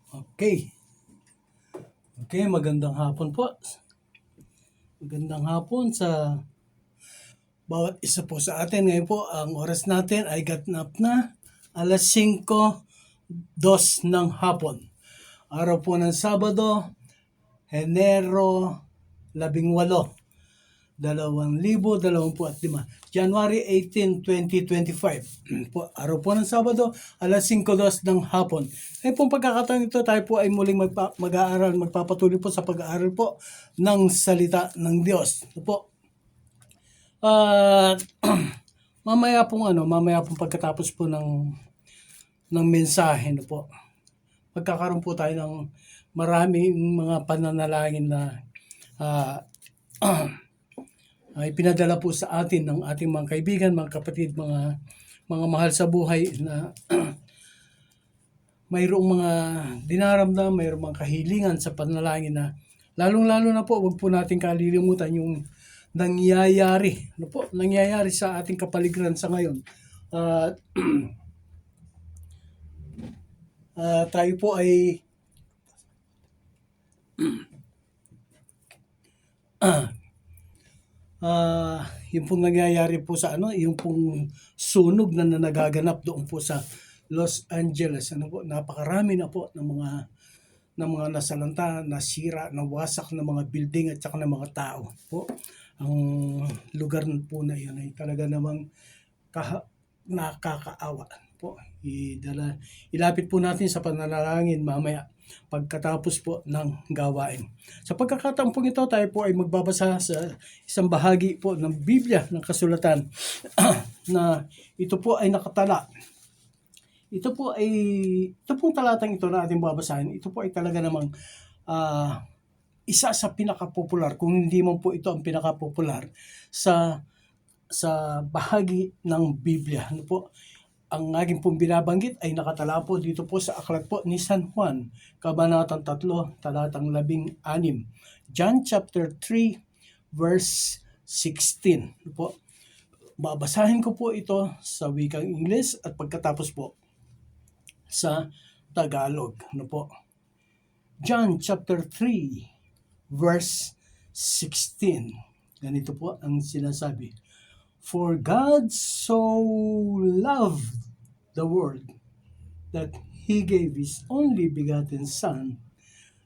Okay. Okay, magandang hapon po. Magandang hapon sa bawat isa po sa atin. Ngayon po, ang oras natin ay ganap na 5:02 ng hapon. Araw po ng Sabado, Enero 18, 2025. January 18, 2025. Po, araw po ng Sabado, 5:02 ng hapon. Ngayon pong pagkakataon ito, tayo po ay muling mag-aaral, magpapatuloy po sa pag-aaral po ng salita ng Diyos. Ito po. Mamaya pong pagkatapos po ng mensahe, no po. Magkakaroon po tayo ng maraming mga pananalangin na ay pinadala po sa atin ng ating mga kaibigan, mga kapatid, mga mahal sa buhay na mayroong mga dinaramdam, mayroong mga kahilingan sa panalangin na lalong-lalo na po, wag po natin kalilimutan yung nangyayari sa ating kapaligiran sa ngayon. Tayo po ay yung pong nangyayari po sa yung pong sunog na nagaganap doon po sa Los Angeles. Napakarami na po ng mga nasalanta, nasira, nawasak ng mga building at saka ng mga tao po. Ang lugar po na yun ay talaga namang nakakaawa po. Ilapit po natin sa panalangin mamaya pagkatapos po ng gawain. Sa pagkakataon po ito, tayo po ay magbabasa sa isang bahagi po ng Biblia, ng kasulatan na ito po ay nakatala. Ito pong talatang ito na ating babasahin, ito po ay talaga namang isa sa pinakapopular, kung hindi man po ito ang pinakapopular sa bahagi ng Biblia. Ano po? Ang aking pong binabanggit ay nakatala po dito po sa aklat po ni San Juan, Kabanatang 3, talatang 16. John chapter 3, verse 16. Ano po? Babasahin ko po ito sa wikang Ingles at pagkatapos po sa Tagalog. Ano po? John chapter 3, verse 16. Ganito po ang sinasabi. For God so loved the world that He gave His only begotten Son,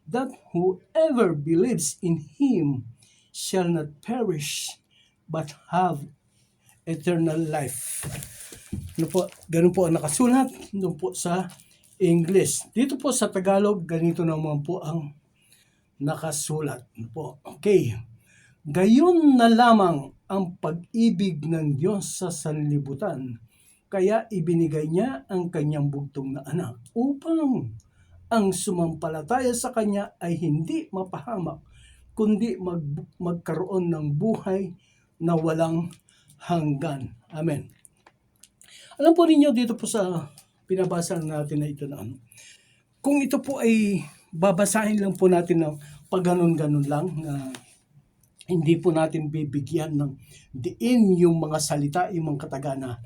that whoever believes in Him shall not perish, but have eternal life. Ano po? Ganun po ang nakasulat doon po sa English. Dito po sa Tagalog, ganito naman po ang nakasulat. Ano po? Okay. Gayon na lamang ang pag-ibig ng Diyos sa sanlibutan, kaya ibinigay niya ang kanyang bugtong na anak upang ang sumampalataya sa kanya ay hindi mapahamak, kundi magkaroon ng buhay na walang hanggan. Amen. Alam po ninyo dito po sa pinabasa natin na ito na kung ito po ay babasahin lang po natin ng pagganon-ganon lang na hindi po natin bibigyan ng diin yung mga salita, yung mga kataga na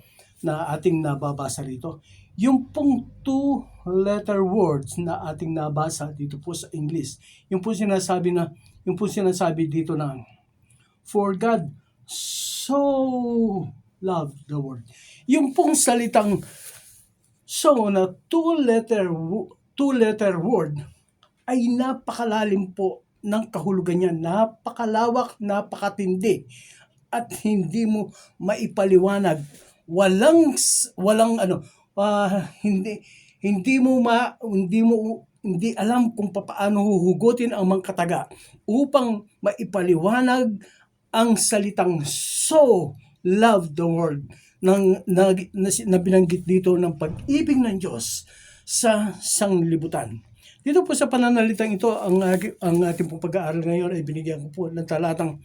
ating nababasa rito. Yung pong 2-letter words na ating nabasa dito po sa English, yung po sinasabi dito na for God so loved the world. Yung pong salitang so na 2-letter word ay napakalalim po ng kahulugan niya, napakalawak, napakatindi, at hindi mo maipaliwanag. Hindi alam kung paano huhugutin ang mga kataga upang maipaliwanag ang salitang so love the world na binanggit dito ng pag-ibig ng Diyos sa sanglibutan. Dito po sa pananalitang ito, ang ating pong pag-aaral ngayon ay binigyan ko po ng talatang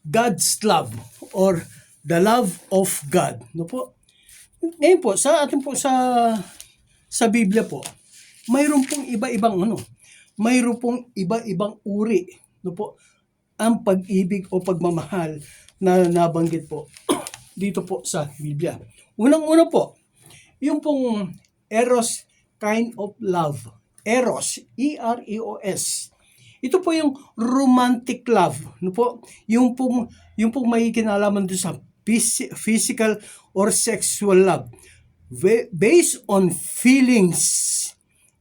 God's love or the love of God. No po? Ngayon po, sa ating po sa Biblia po, mayroon pong iba-ibang uri, no po, ang pag-ibig o pagmamahal na nabanggit po dito po sa Biblia. Unang-una po, yung pong eros kind of love. Eros, E-R-E-O-S. Ito po yung romantic love. Ano po? Yung pong may kinalaman doon sa physical or sexual love. Based on feelings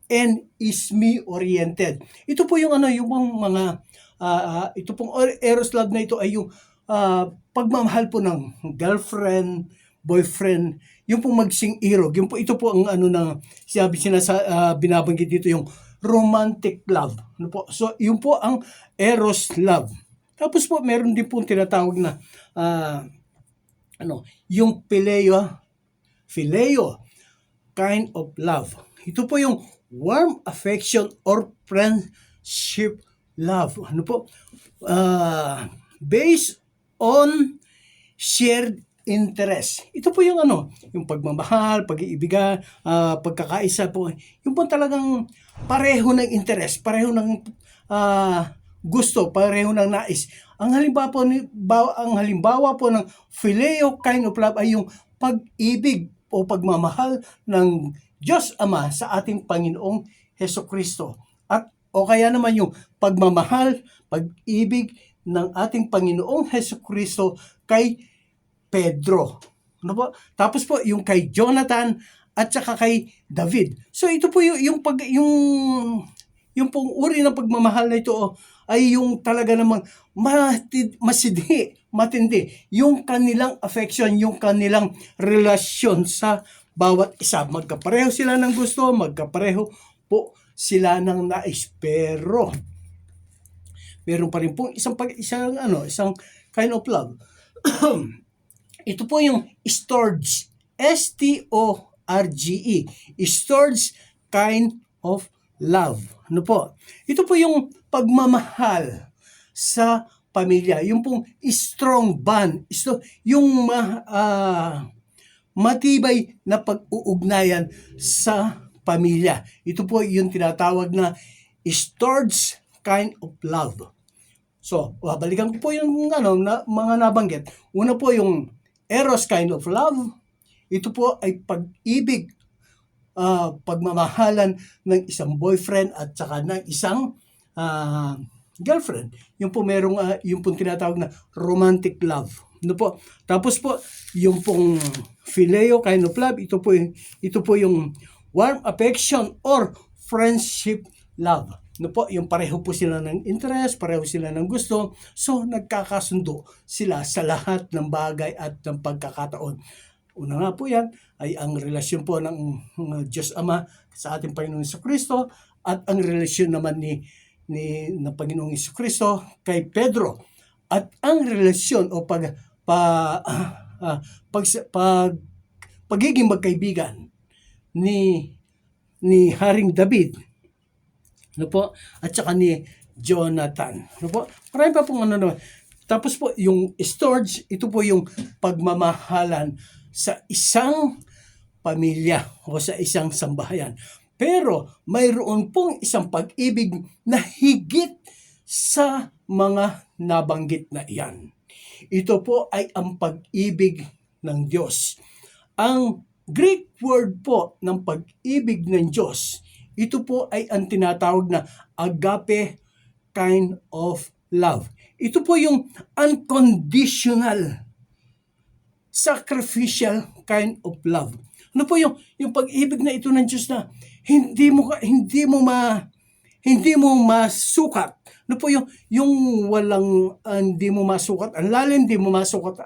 and is me oriented. Ito po yung yung mga ito pong eros love na ito ay yung pagmamahal po ng girlfriend, boyfriend, yung pong magsing-irog. Ito po ang na binabanggit dito yung romantic love. Ano po? So, yun po ang eros love. Tapos po, meron din po tinatawag na yung phileo kind of love. Ito po yung warm affection or friendship love. Ano po? Based on shared interest. Ito po yung yung pagmamahal, pag-iibigan, pagkakaisa po. Yung po talagang pareho ng interest, pareho ng gusto, pareho ng nais. Ang halimbawa po ng phileo kind of love ay yung pag-ibig o pagmamahal ng Diyos Ama sa ating Panginoong Hesukristo. At o kaya naman yung pagmamahal, pag-ibig ng ating Panginoong Hesukristo kay Pedro. Ano po? Tapos po yung kay Jonathan at saka kay David. So ito po yung pong uri ng pagmamahal na ito ay yung talaga namang matindi yung kanilang affection, yung kanilang relasyon sa bawat isa. Magkapareho sila ng gusto, magkapareho po sila ng nais. Pero meron pa rin po isang kind of love. Ito po yung storge, S-T-O-R-G-E, storge kind of love. Ano po? Ito po yung pagmamahal sa pamilya, yung pong strong bond, yung matibay na pag-uugnayan sa pamilya. Ito po yung tinatawag na storge kind of love. So, balikan ko po yung mga nabanggit. Una po yung eros kind of love. Ito po ay pag-ibig, pagmamahalan ng isang boyfriend at saka ng isang girlfriend. Yung po yung pong tinatawag na romantic love. Ano po? Tapos po, yung pong phileo kind of love, ito po yung warm affection or friendship love. Ano po, yung pareho po sila ng interest, pareho sila ng gusto, so nagkakasundo sila sa lahat ng bagay at ng pagkakataon. Una nga po yan ay ang relasyon po ng Diyos Ama sa ating Panginoong Jesucristo at ang relasyon naman ng Panginoong Jesucristo kay Pedro at ang relasyon o pagiging magkaibigan ni Haring David, ano po, at saka ni Jonathan. Ano po? Marami pa pong naman. Tapos po, yung storge, ito po yung pagmamahalan sa isang pamilya o sa isang sambahayan. Pero mayroon pong isang pag-ibig na higit sa mga nabanggit na iyan. Ito po ay ang pag-ibig ng Diyos. Ang Greek word po ng pag-ibig ng Diyos, ito po ay ang tinatawag na agape kind of love. Ito po yung unconditional, sacrificial kind of love. Ano po yung pag-ibig na ito ng Diyos na hindi mo masukat. Ano po yung walang hindi mo masukat ang lalim, hindi mo masukat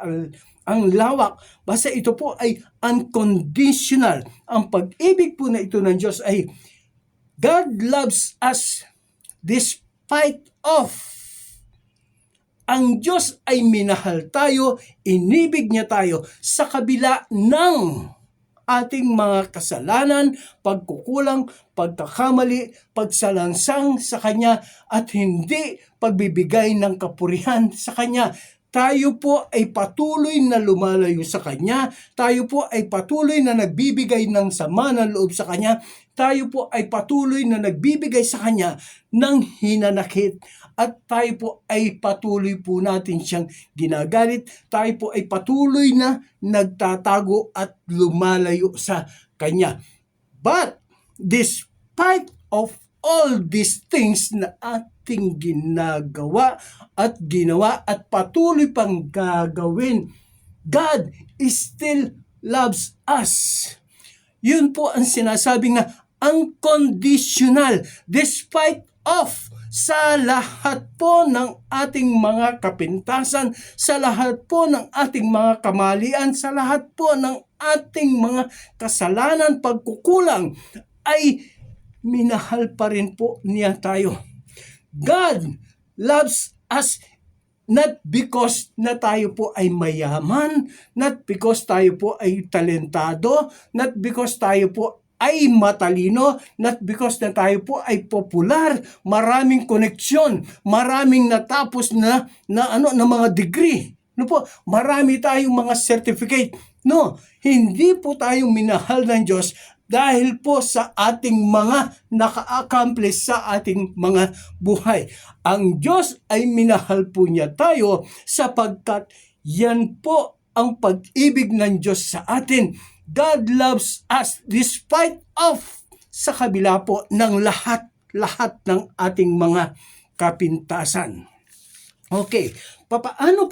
ang lawak. Basta ito po ay unconditional. Ang pag-ibig po na ito ng Diyos ay God loves us despite of. Ang Diyos ay minahal tayo, inibig niya tayo sa kabila ng ating mga kasalanan, pagkukulang, pagkakamali, pagsalansang sa Kanya at hindi pagbibigay ng kapurihan sa Kanya. Tayo po ay patuloy na lumalayo sa Kanya. Tayo po ay patuloy na nagbibigay ng sama ng loob sa Kanya. Tayo po ay patuloy na nagbibigay sa Kanya ng hinanakit. At tayo po ay patuloy po natin siyang ginagalit. Tayo po ay patuloy na nagtatago at lumalayo sa Kanya. But, despite of all these things na ating ginagawa at ginawa at patuloy pang gagawin, God still loves us. Yun po ang sinasabing na unconditional, despite of sa lahat po ng ating mga kapintasan, sa lahat po ng ating mga kamalian, sa lahat po ng ating mga kasalanan, pagkukulang, ay minahal pa rin po niya tayo. God loves us not because na tayo po ay mayaman, not because tayo po ay talentado, not because tayo po ay matalino, not because na tayo po ay popular, maraming koneksyon, maraming natapos na mga degree. No po, marami tayong mga certificate. No, hindi po tayo minahal ng Diyos dahil po sa ating mga naka-accomplish sa ating mga buhay. Ang Diyos ay minahal po niya tayo sapagkat yan po ang pag-ibig ng Diyos sa atin. God loves us despite of sa kabila po ng lahat ng ating mga kapintasan. Okay, papaano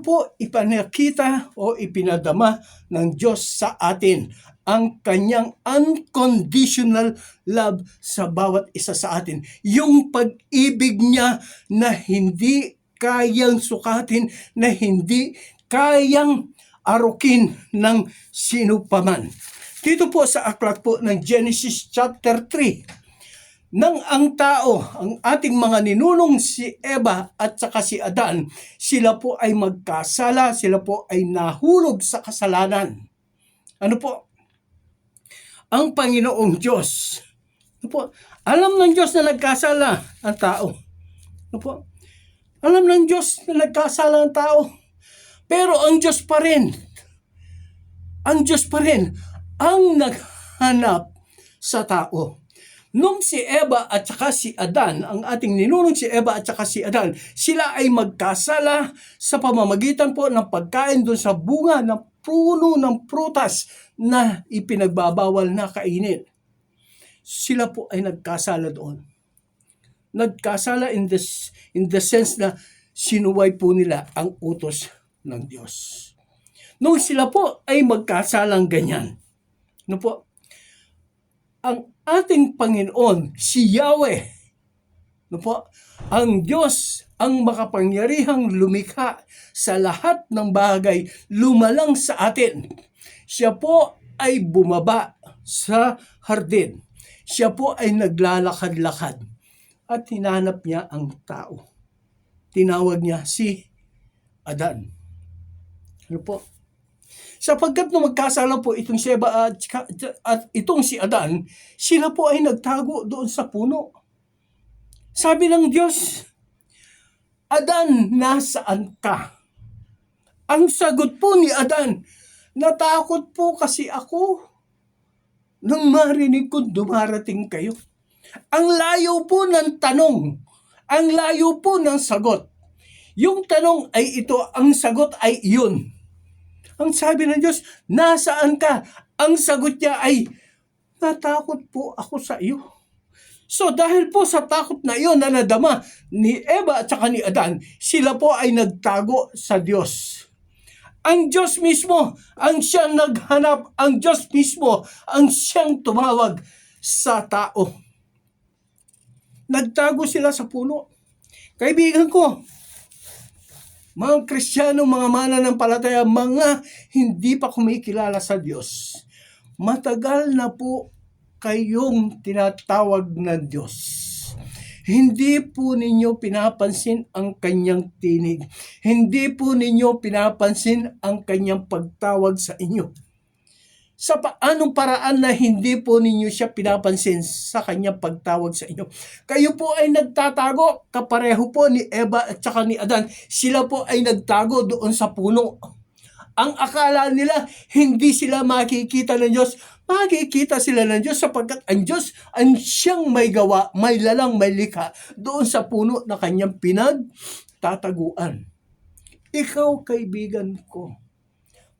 po ipinakita o ipinadama ng Diyos sa atin ang kanyang unconditional love sa bawat isa sa atin? Yung pag-ibig niya na hindi kayang sukatin, na hindi kayang arukin ng sino paman. Dito po sa aklat po ng Genesis chapter 3, nang ang tao, ang ating mga ninunong si Eva at saka si Adan, sila po ay magkasala, sila po ay nahulog sa kasalanan. Ano po? Ang Panginoong Diyos. Ano po? Alam ng Diyos na nagkasala ang tao. Ano po? Alam ng Diyos na nagkasala ang tao. Pero ang Diyos pa rin ang naghanap sa tao. Nung si Eva at saka si Adan, ang ating ninunong si Eva at saka si Adan, sila ay magkasala sa pamamagitan po ng pagkain doon sa bunga ng puno ng prutas na ipinagbabawal na kainin. Sila po ay nagkasala doon. Nagkasala in the sense na sinuway po nila ang utos ng Diyos. Nung sila po ay magkasalang ganyan, ang ating Panginoon, si Yahweh, ang Diyos, ang makapangyarihang lumikha sa lahat ng bagay, lumalang sa atin. Siya po ay bumaba sa hardin. Siya po ay naglalakad-lakad at hinanap niya ang tao. Tinawag niya si Adan. Ano po? Sapagkat nung magkasala po itong si Eva at itong si Adan, sila po ay nagtago doon sa puno. Sabi ng Diyos, Adan, nasaan ka? Ang sagot po ni Adan, natakot po kasi ako nung marinig ko dumarating kayo. Ang layo po ng tanong, ang layo po ng sagot. Yung tanong ay ito, ang sagot ay iyon. Ang sabi ng Diyos, nasaan ka? Ang sagot niya ay, natakot po ako sa iyo. So dahil po sa takot na iyon na nadama ni Eva at saka ni Adan, sila po ay nagtago sa Diyos. Ang Diyos mismo ang siyang naghanap, ang Diyos mismo ang siyang tumawag sa tao. Nagtago sila sa puno. Kaibigan ko, mga Kristiyano, mga mananampalataya, mga hindi pa kumikilala sa Diyos, matagal na po kayong tinatawag ng Diyos. Hindi po ninyo pinapansin ang kanyang tinig. Hindi po ninyo pinapansin ang kanyang pagtawag sa inyo. Sa paanong paraan na hindi po ninyo siya pinapansin sa kanyang pagtawag sa inyo? Kayo po ay nagtatago, kapareho po ni Eva at saka ni Adan. Sila po ay nagtago doon sa puno. Ang akala nila, hindi sila makikita ng Diyos. Makikita sila ng Diyos sapagkat ang Diyos ang siyang may gawa, may lalang, may likha doon sa puno na kanyang pinagtataguan. Ikaw, kaibigan ko,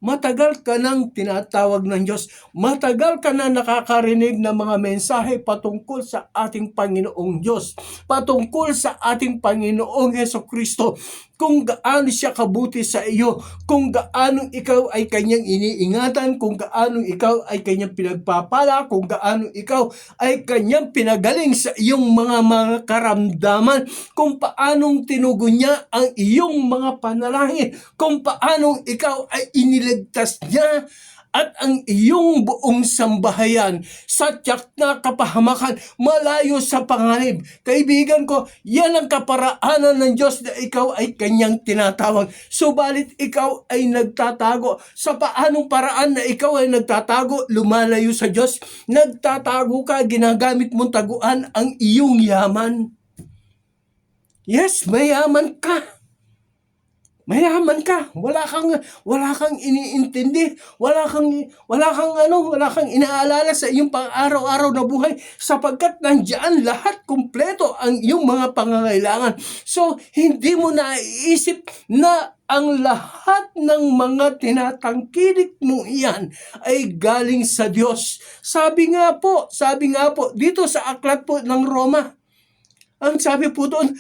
Matagal ka nang tinatawag ng Diyos. Matagal ka na nakakarinig ng mga mensahe patungkol sa ating Panginoong Diyos. Patungkol sa ating Panginoong Hesukristo. Kung gaano siya kabuti sa iyo. Kung gaano ikaw ay kanyang iniingatan. Kung gaano ikaw ay kanyang pinagpapala. Kung gaano ikaw ay kanyang pinagaling sa iyong mga karamdaman. Kung paanong tinugon niya ang iyong mga panalangin. Kung paanong ikaw ay iniligtas niya at ang iyong buong sambahayan sa tiyak na kapahamakan malayo sa panganib. Kaibigan ko, yan ang kaparaanan ng Diyos na ikaw ay kanyang tinatawag. Subalit ikaw ay nagtatago. Sa paanong paraan na ikaw ay nagtatago, lumalayo sa Diyos? Nagtatago ka, ginagamit mong taguan ang iyong yaman. Yes, mayaman ka. Mayaman ka. Wala kang iniintindi. Wala kang inaalala sa iyong pang-araw-araw na buhay sapagkat nandiyan lahat kumpleto ang iyong mga pangangailangan. So, hindi mo naiisip na ang lahat ng mga tinatangkilik mo iyan ay galing sa Diyos. Sabi nga po, dito sa aklat po ng Roma, ang sabi po doon,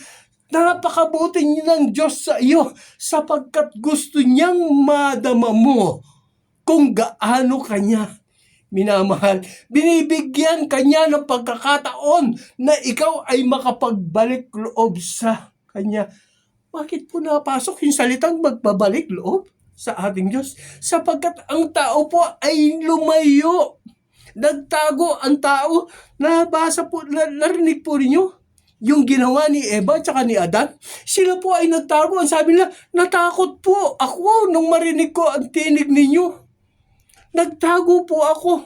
napakabuti ng Diyos sa iyo sapagkat gusto niyang madama mo kung gaano kanya minamahal. Binibigyan kanya ng pagkakataon na ikaw ay makapagbalik loob sa kanya. Bakit po napasok yung salitang magbabalik loob sa ating Diyos? Sapagkat ang tao po ay lumayo. Nagtago ang tao. Nabasa po, narinig po ninyo yung ginawa ni Eva at saka ni Adan. Sila po ay nagtago. Ang sabi nila, natakot po ako nung marinig ko ang tinig ninyo. Nagtago po ako.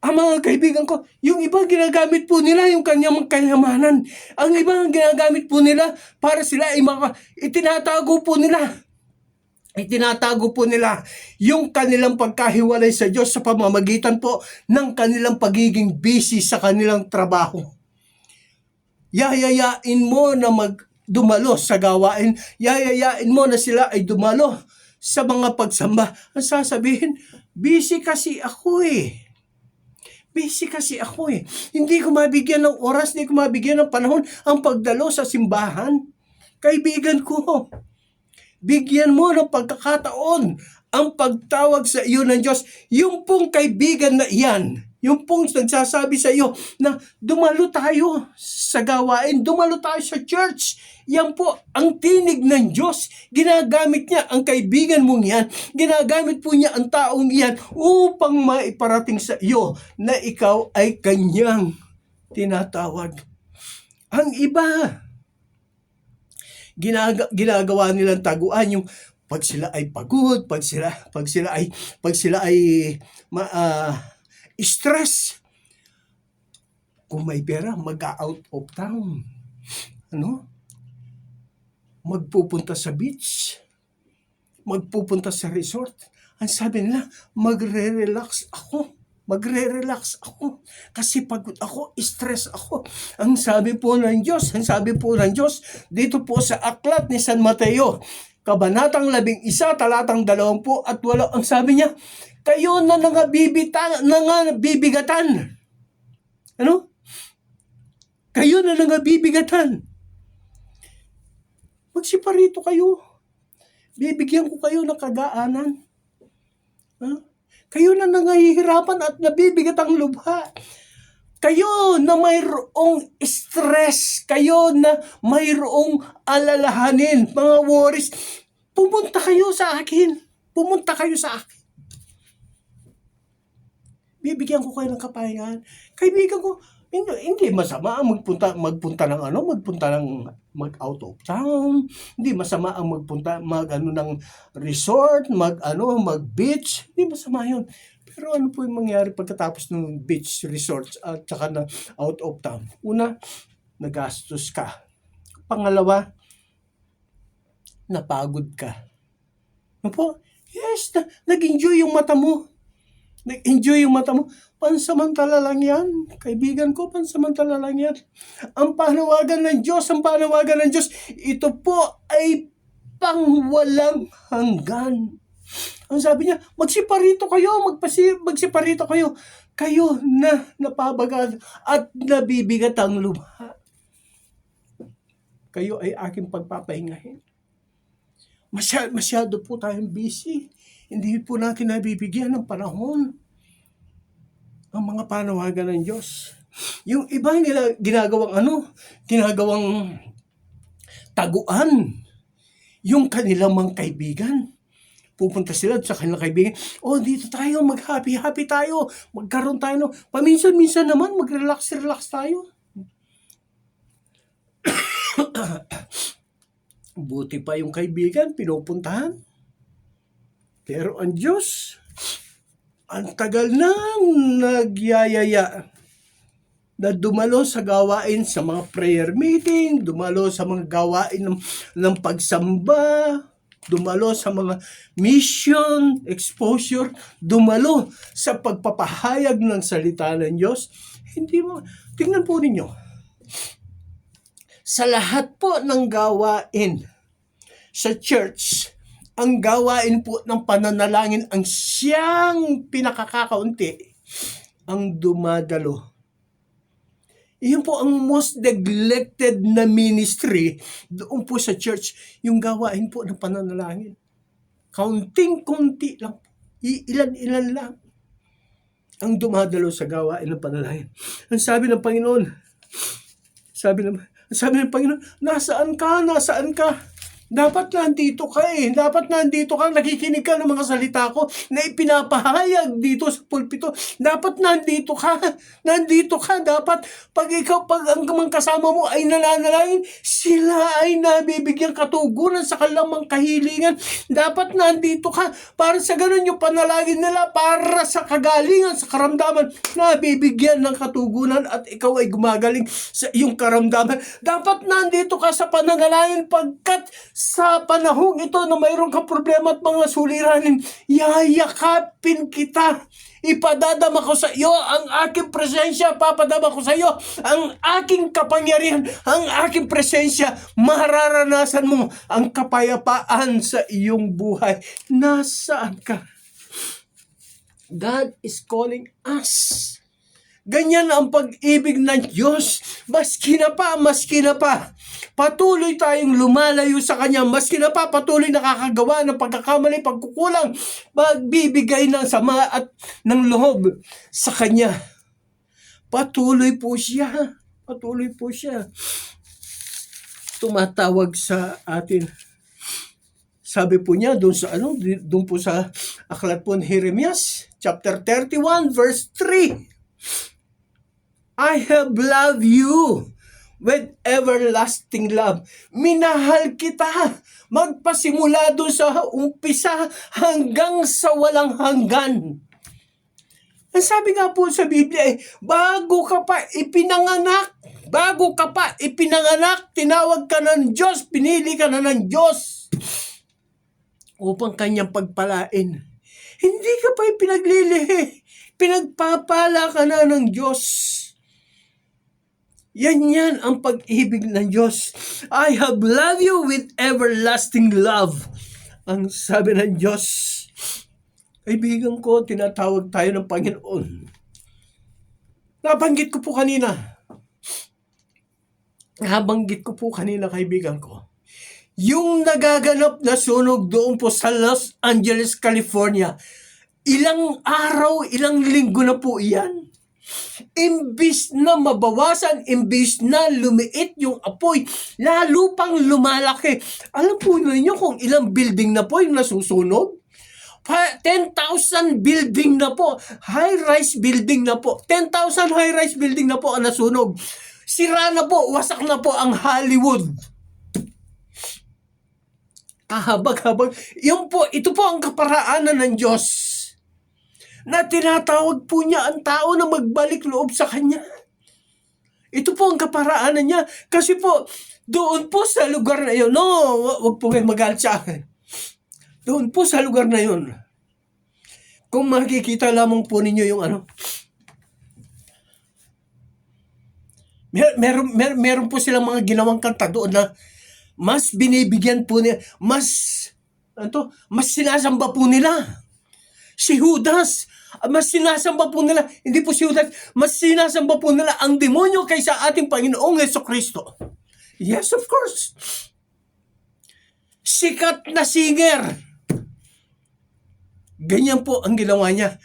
Ang mga kaibigan ko, yung iba ginagamit po nila yung kanyang kayamanan. Ang iba ginagamit po nila para sila ay itinatago po nila yung kanilang pagkahiwalay sa Diyos sa pamamagitan po ng kanilang pagiging busy sa kanilang trabaho. Yayayain mo na dumalo sa gawain. Yayayain mo na sila ay dumalo sa mga pagsamba. Ang sasabihin, busy kasi ako eh. Hindi ko mabigyan ng oras, hindi ko mabigyan ng panahon ang pagdalo sa simbahan. Kaibigan ko, bigyan mo ng pagkakataon ang pagtawag sa iyo ng Diyos. Yung pong kaibigan na iyan, yung pong nagsasabi sa iyo na dumalo tayo sa gawain, dumalo tayo sa church. Yan po ang tinig ng Diyos. Ginagamit niya ang kaibigan mong yan. Ginagamit po niya ang taong iyan upang maiparating sa iyo na ikaw ay kanyang tinatawag. Ang iba, ginagawa nilang taguan yung pag sila ay pagod, pag sila ay stress. Kung may pera, mag-out of town. Magpupunta sa beach. Magpupunta sa resort. Ang sabi nila, magre-relax ako. Kasi pagod ako, stress ako. Ang sabi po ng Diyos, dito po sa aklat ni San Mateo, Kabanatang 11, talatang 28, ang sabi niya, kayo na nangabibigatan. Kayo na nangabibigatan. Magsiparito kayo. Bibigyan ko kayo ng kagaanan. Kayo na nangahihirapan at nabibigat ang lubha. Kayo na mayroong stress. Kayo na mayroong alalahanin, mga worries. Pumunta kayo sa akin. Bibigyan ko kayo ng kapahingahan. Kaibigan ko, hindi masama ang magpunta ng mag-out of town. Hindi masama ang ng resort, mag-beach. Hindi masama 'yun. Pero ano po yung mangyari pagkatapos ng beach resorts at saka ng out of town? Una, nagastos ka. Pangalawa, napagod ka. Yes, nag-enjoy yung mata mo. Pansamantala lang yan. Kaibigan ko, pansamantala lang yan. Ang panawagan ng Diyos, ito po ay pangwalang hanggan. Ang sabi niya, magsiparito kayo, magsiparito kayo. Kayo na napabagal at nabibigat ang lubha. Kayo ay aking pagpapahingahin. Masyado po tayong busy. Hindi po natin nabibigyan ng panahon ang mga panawagan ng Diyos. Yung iba nila ginagawang taguan yung kanilang mga kaibigan. Pupunta sila sa kanilang kaibigan, dito tayo, mag-happy tayo, magkaroon tayo, paminsan-minsan naman, mag-relax tayo. Buti pa yung kaibigan, pinupuntahan. Pero ang Diyos, ang tagal nang nagyayaya na dumalo sa gawain sa mga prayer meeting, dumalo sa mga gawain ng pagsamba, dumalo sa mga mission, exposure, dumalo sa pagpapahayag ng salita ng Diyos. Tingnan po ninyo, sa lahat po ng gawain sa church, ang gawain po ng pananalangin ang siyang pinakakakaunti ang dumadalo. Iyon po ang most neglected na ministry doon po sa church, yung gawain po ng pananalangin. Kaunting-kunti lang, ilan-ilan lang ang dumadalo sa gawain ng pananalangin. Ang sabi ng Panginoon, nasaan ka? Dapat nandito ka Dapat nandito ka, nakikinig ka ng mga salita ko na ipinapahayag dito sa pulpito. Dapat nandito ka. Dapat pag ang mga kasama mo ay nananalangin, sila ay nabibigyan katugunan sa kanilang mga kahilingan. Dapat nandito ka para sa ganun yung panalangin nila para sa kagalingan, sa karamdaman, nabibigyan ng katugunan at ikaw ay gumagaling sa iyong karamdaman. Dapat nandito ka sa pananalangin pagkat sa panahong ito na mayroon kang problema at mga suliranin, yayakapin kita. Ipadadama ko sa iyo ang aking presensya, papadama ko sa iyo ang aking kapangyarihan, ang aking presensya. Mararanasan mo ang kapayapaan sa iyong buhay. Nasaan ka? God is calling us. Ganyan ang pag-ibig ng Diyos. Maski na pa, patuloy tayong lumalayo sa Kanya. Maski na pa, patuloy nakakagawa ng pagkakamali, pagkukulang, magbibigay ng sama at ng loob sa Kanya. Patuloy po siya. Tumatawag sa atin. Sabi po niya doon po sa aklat po ni Jeremias, chapter 31, verse 3. I have loved you with everlasting love. Minahal kita. Magpasimula doon sa umpisa hanggang sa walang hanggan. Ang sabi nga po sa Biblia bago ka pa ipinanganak, tinawag ka ng Diyos, pinili ka na ng Diyos upang Kanyang pagpalain. Hindi ka pa ipinaglilihi. Pinagpapala ka na ng Diyos. Yan ang pag-ibig ng Diyos. I have loved you with everlasting love. Ang sabi ng Diyos, kaibigan ko, tinatawag tayo ng Panginoon. Nabanggit ko po kanina, kaibigan ko. Yung nagaganap na sunog doon po sa Los Angeles, California, ilang araw, ilang linggo na po iyan. Imbis na mabawasan, imbis na lumiit yung apoy, lalo pang lumalaki. Alam po ninyo kung ilang building na po yung nasusunog? 10,000 building na po. High-rise building na po. 10,000 high-rise building na po ang nasunog. Sira na po, wasak na po ang Hollywood. Kahabag-habag. Ito po ang kaparaanan ng Diyos. Na tinatawag po niya ang tao na magbalik loob sa Kanya. Ito po ang kaparaanan niya. Kasi po, doon po sa lugar na yun, wag po kayo magalit sa akin. Doon po sa lugar na yun, kung makikita lamang po ninyo yung meron po silang mga ginawang kanta doon na mas binibigyan po niya, mas mas sinasamba po nila. Si Judas, mas sinasamba po nila, hindi po si Judas, mas sinasamba po nila ang demonyo kaysa ating Panginoong Jesucristo. Yes, of course. Sikat na singer. Ganyan po ang ginawa niya.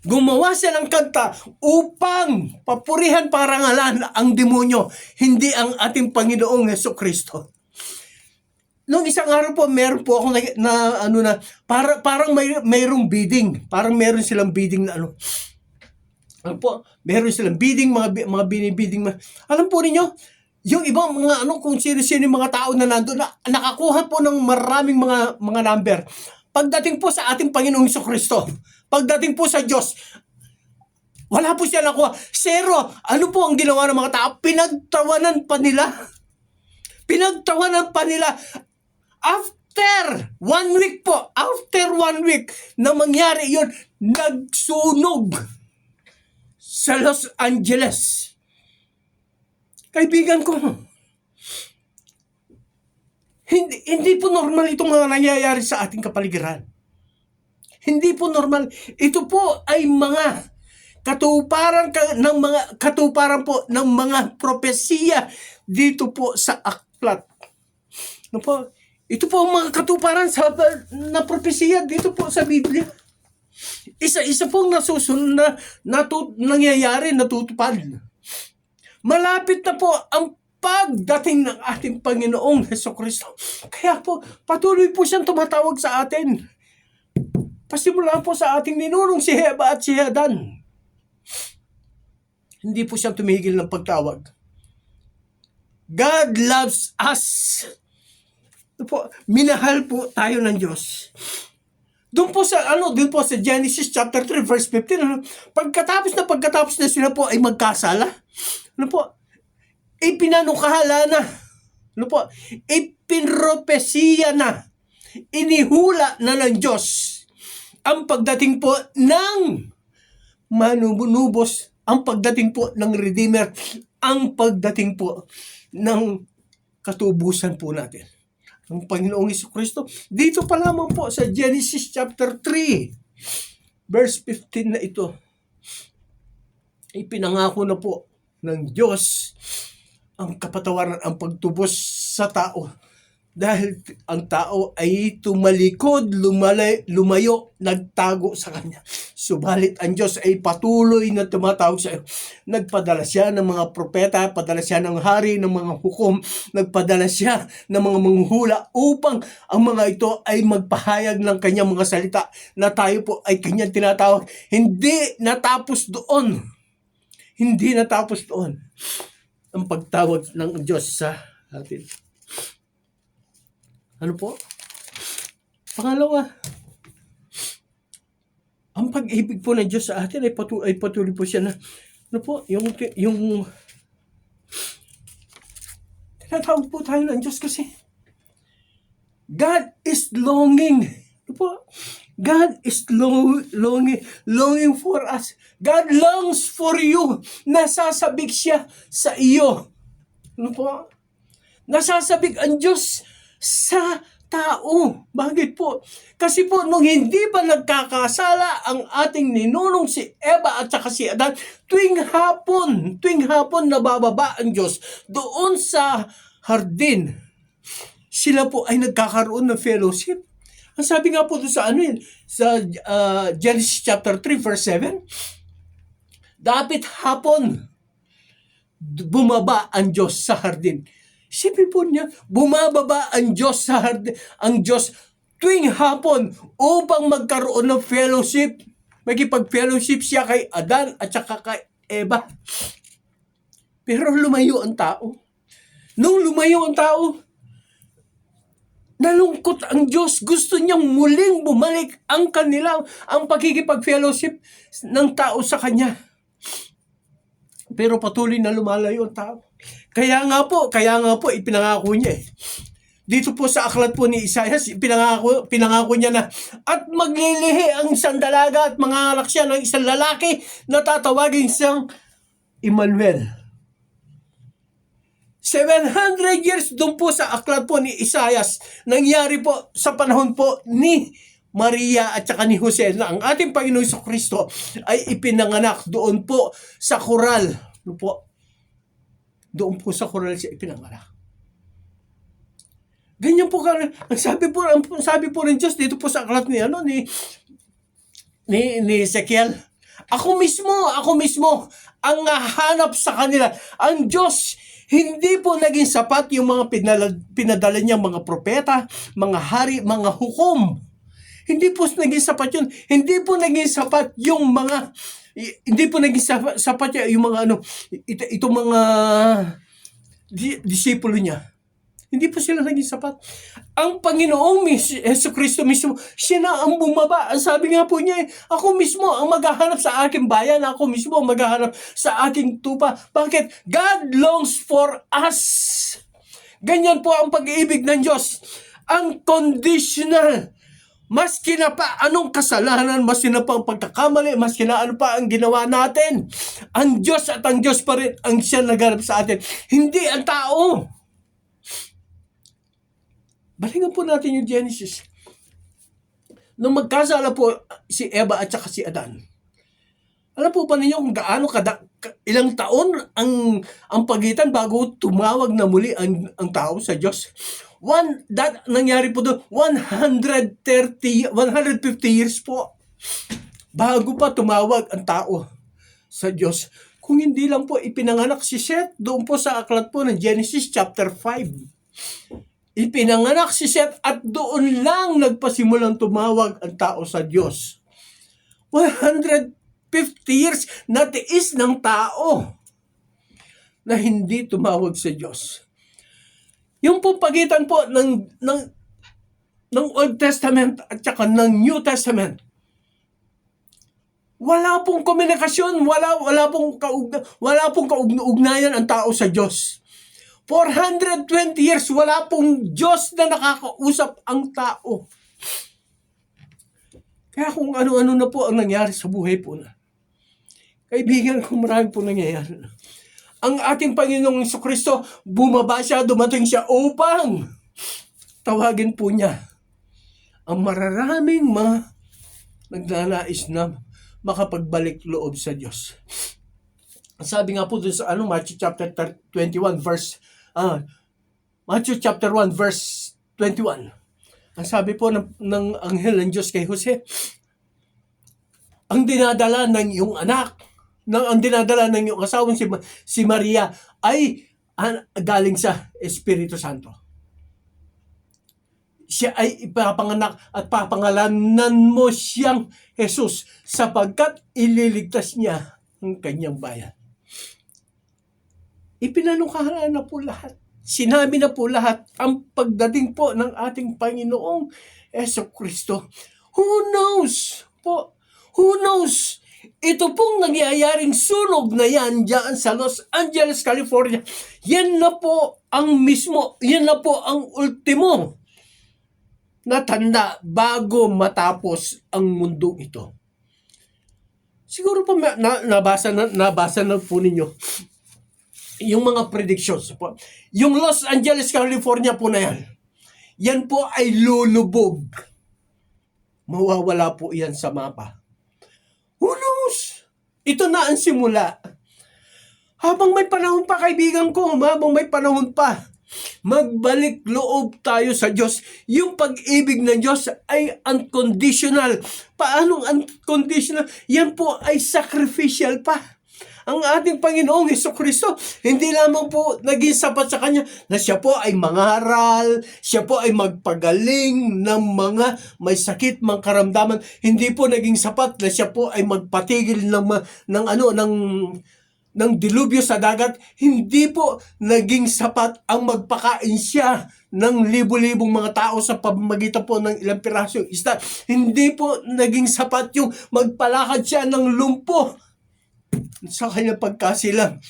Gumawa siya ng kanta upang papurihan parangalan ang demonyo, hindi ang ating Panginoong Jesucristo. Noong isang araw po, meron po ako parang mayroong bidding. Parang meron silang bidding na meron silang bidding, mga binibidding. Alam po ninyo, yung ibang mga kung sino-sino yung mga tao na nandoon na nakakuha po ng maraming mga number. Pagdating po sa ating Panginoong Jesucristo, pagdating po sa Diyos, wala po siya nakuha. Zero. Ano po ang ginawa ng mga tao? Pinagtawanan pa nila. Pinagtawanan pa nila. After 1 week po, after 1 week na mangyari yun, nagsunog sa Los Angeles. Kaibigan ko, hindi po normal itong mga nangyayari sa ating kapaligiran. Hindi po normal. Ito po ay mga katuparan po ng mga propesiya dito po sa aklat. Ano po? Ito po ang mga katuparan na propesiya dito po sa Biblia. Isa pong nangyayari, natutupad. Malapit na po ang pagdating ng ating Panginoong Jesucristo. Kaya po, patuloy po siyang tumatawag sa atin. Pasimula po sa ating ninunong si Heba at si Hadan. Hindi po siyang tumigil ng pagtawag. God loves us. Minahal po tayo ng Diyos. Doon po sa Genesis chapter 3 verse 15, pagkatapos na sila po ay magkasala, ipinanukahala na, ipinropesiya na, inihula na ng Diyos ang pagdating po ng manubos, ang pagdating po ng Redeemer, ang pagdating po ng katubusan po natin. Ang Panginoong Jesucristo. Dito pa lamang po sa Genesis chapter 3, verse 15 na ito. Ipinangako na po ng Diyos ang kapatawaran, ang pagtubos sa tao. Dahil ang tao ay tumalikod, lumayo, nagtago sa Kanya. Subalit ang Diyos ay patuloy na tumatawag sa iyo. Nagpadala siya ng mga propeta, padala siya ng hari, ng mga hukom, nagpadala siya ng mga manghula upang ang mga ito ay magpahayag ng Kanyang mga salita na tayo po ay Kanyang tinatawag. Hindi natapos doon. Hindi natapos doon ang pagtawag ng Diyos sa atin. Ano po? Pangalawa, ang pag-ibig po ng Diyos sa atin ay patuloy po siya na, yung tinatawag po tayo ng Diyos kasi God is longing. God is longing for us. God longs for you. Nasasabik siya sa iyo. Nasasabik ang Diyos sa tao. Bakit po? Kasi po, nung hindi pa nagkakasala ang ating ninunong si Eva at saka si Adan, tuwing hapon nabababa ang Diyos doon sa hardin. Sila po ay nagkakaroon ng fellowship. Ang sabi nga po doon sa Genesis chapter 3 verse 7, dapat hapon bumaba ang Diyos sa hardin. Isipin po niya, bumababa ang Diyos sa hardin, ang Diyos tuwing hapon upang magkaroon ng fellowship. Magkipag-fellowship siya kay Adan at saka kay Eva. Pero lumayo ang tao. Nung lumayo ang tao, nalungkot ang Diyos. Gusto niyang muling bumalik ang pagkikipag-fellowship ng tao sa Kanya. Pero patuloy na lumalayo ang tao. Kaya nga po, ipinangako niya Dito po sa aklat po ni Isaias, pinangako niya na, at maglilihi ang isang dalaga at manganganak siya ng isang lalaki na tatawagin siyang Emmanuel. 700 years doon po sa aklat po ni Isaias, nangyari po sa panahon po ni Maria at saka ni Jose na ang ating Panginoong Jesucristo ay ipinanganak doon po sa koral. Doon po sa koral siya ipinanganak. Ganyan po ang sabi po ng Diyos dito po sa aklat ni Ezekiel. Ako mismo ang hahanap sa kanila. Ang Diyos hindi po naging sapat yung mga pinadala niyang mga propeta, mga hari, mga hukom. Hindi po naging sapat yun. Hindi po naging sapat yung mga itong mga disipulo niya. Hindi po sila naging sapat. Ang Panginoong Jesucristo mismo, siya na ang bumaba. Ang sabi nga po niya, ako mismo ang maghahanap sa aking bayan. Ako mismo ang maghahanap sa aking tupa. Bakit? God longs for us. Ganyan po ang pag-iibig ng Diyos. Ang conditional. Maski na pa anong kasalanan, maski na pa ang pagkakamali, maski na ano pa ang ginawa natin. Ang Diyos at ang Diyos pa rin ang siya naghanap sa atin. Hindi ang tao. Balikan po natin yung Genesis. Nung magkasala po si Eva at saka si Adan, alam po ba ninyo kung gaano ilang taon ang pagitan bago tumawag na muli ang tao sa Diyos? Nangyari po doon, 150 years po bago pa tumawag ang tao sa Diyos. Kung hindi lang po ipinanganak si Seth, doon po sa aklat po ng Genesis chapter 5. Ipinanganak si Seth at doon lang nagpasimulang tumawag ang tao sa Diyos. 150 years na tiis ng tao na hindi tumawag sa Diyos. Yung po pagitan po ng Old Testament at saka ng New Testament, wala pong komunikasyon, wala pong kaugnayan ang tao sa Diyos. 420 years, wala pong Diyos na nakakausap ang tao. Kaya kung ano-ano na po ang nangyari sa buhay po na. Kaibigan ko, marami po nangyayari na. Ang ating Panginoong Jesucristo, bumaba siya, dumating siya upang tawagin po niya ang mararaming mga nagnanais na makapagbalik loob sa Diyos. Sabi nga po doon sa Matthew chapter 21 verse Matthew chapter 1 verse 21. Ang sabi po ng anghel ng Diyos kay Jose, ang dinadala ng iyong anak, ang dinadala ng iyong asawang si Maria ay galing sa Espiritu Santo. Siya ay ipapanganak at papangalanan mo siyang Jesus sapagkat ililigtas niya ang kanyang bayan. Ipinanukalan na po lahat. Sinabi na po lahat ang pagdating po ng ating Panginoong Jesucristo. Who knows po? Who knows? Ito pong nangyayaring sunog na yan dyan sa Los Angeles, California. Yan na po ang ultimo na tanda bago matapos ang mundong ito. Siguro po nabasa na po ninyo yung mga predictions po. Yung Los Angeles, California po na yan. Yan po ay lulubog. Mawawala po yan sa mapa. Who knows? Ito na ang simula. Habang may panahon pa, kaibigan ko, habang may panahon pa, magbalik loob tayo sa Diyos. Yung pag-ibig ng Diyos ay unconditional. Paanong unconditional? Yan po ay sacrificial pa. Ang ating Panginoong Jesucristo, hindi lamang po naging sapat sa Kanya na siya po ay mangaral, siya po ay magpagaling ng mga may sakit, mga karamdaman. Hindi po naging sapat na siya po ay magpatigil ng dilubyo sa dagat. Hindi po naging sapat ang magpakain siya ng libo-libong mga tao sa pamamagitan po ng ilang pirasong isda. Hindi po naging sapat yung magpalakad siya ng lumpo sa kanyang pagkasilang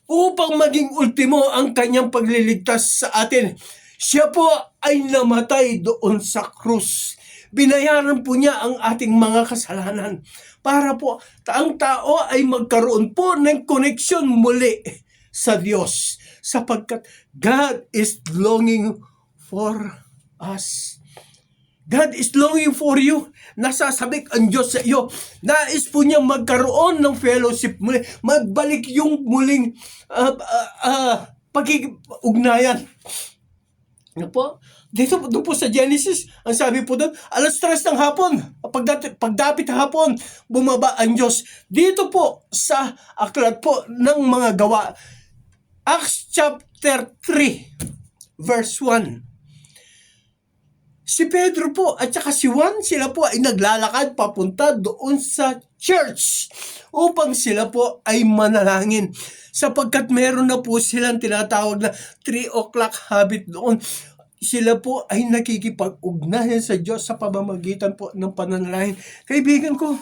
upang maging ultimo ang kanyang pagliligtas sa atin. Siya po ay namatay doon sa krus. Binayaran po niya ang ating mga kasalanan para po ang tao ay magkaroon po ng koneksyon muli sa Diyos sapagkat God is longing for us. God is longing for you. Nasasabik ang Diyos sa iyo. Nais po niya magkaroon ng fellowship muli. Magbalik yung muling pag-ugnayan. Ano po? Doon po sa Genesis, ang sabi po doon, 3:00 ng hapon, pagdapit hapon, bumaba ang Diyos. Dito po sa aklat po ng mga gawa, Acts chapter 3, verse 1. Si Pedro po at saka si Juan, sila po ay naglalakad papunta doon sa church upang sila po ay manalangin. Sapagkat meron na po silang tinatawag na 3 o'clock habit doon. Sila po ay nakikipag-ugnayan sa Diyos sa pamamagitan po ng pananalangin. Kaibigan ko,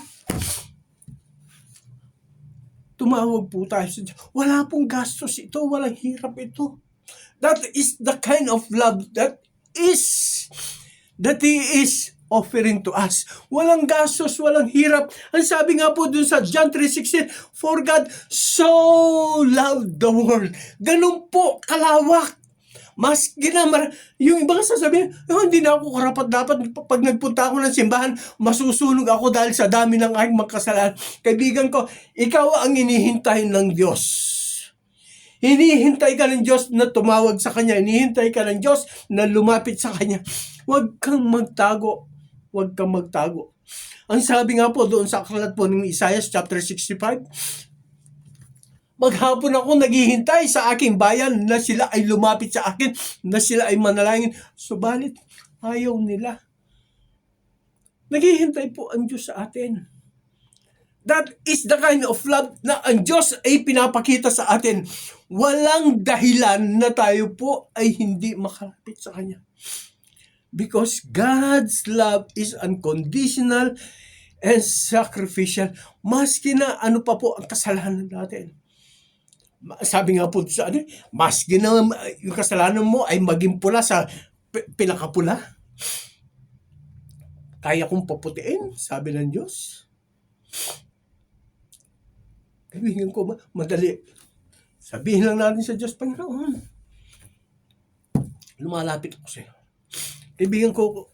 tumawag po tayo sa Diyos. Wala pong gastos ito, walang hirap ito. That is the kind of love that He is offering to us. Walang gastos, walang hirap. Ang sabi nga po dun sa John 3:16, for God so loved the world. Ganun po, kalawak. Mas yung ibang sasabihin, hindi na ako karapat-dapat pag nagpunta ako ng simbahan, masusunog ako dahil sa dami ng aking magkasalanan. Kaibigan ko, ikaw ang hinihintay ng Diyos. Hinihintay ka ng Diyos na tumawag sa Kanya. Hinihintay ka ng Diyos na lumapit sa Kanya. Huwag kang magtago. Huwag kang magtago. Ang sabi nga po doon sa aklat po ng Isaiah chapter 65, maghapon ako naghihintay sa aking bayan na sila ay lumapit sa akin, na sila ay manalangin. Subalit, ayaw nila. Naghihintay po ang Diyos sa atin. That is the kind of love na ang Diyos ay pinapakita sa atin. Walang dahilan na tayo po ay hindi makalapit sa Kanya. Because God's love is unconditional and sacrificial. Maski na ano pa po ang kasalanan natin. Sabi nga po sa maski na yung kasalanan mo ay maging pula sa pinakapula. Kaya kong paputiin, sabi ng Diyos. Kaibigan ko, madali. Sabihin lang natin sa Diyos, Panginoon, lumalapit ako sa iyo. Kaibigan ko,